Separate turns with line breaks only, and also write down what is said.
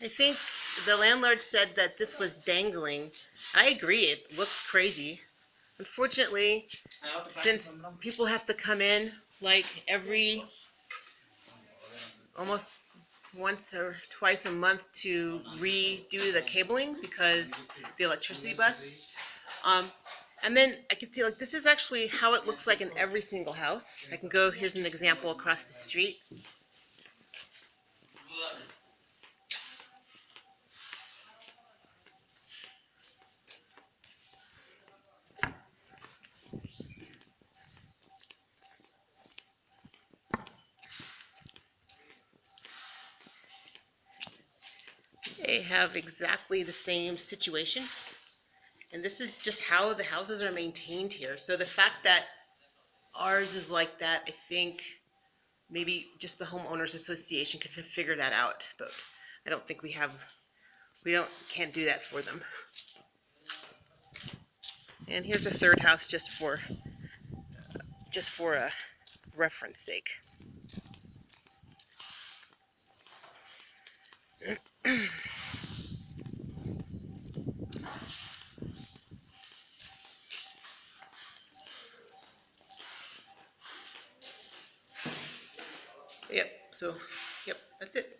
I think the landlord said that this was dangling. I agree, it looks crazy. Unfortunately, since people have to come in like every almost once or twice a month to redo the cabling because the electricity busts. And then I can see like this is actually how it looks like in every single house. I can go, here's an example across the street. They have exactly the same situation. And this is just how the houses are maintained here. So the fact that ours is like that, I think maybe just the homeowners association can figure that out. But I don't think can't do that for them. And here's a third house just for a reference sake. Yep, so, yep, that's it.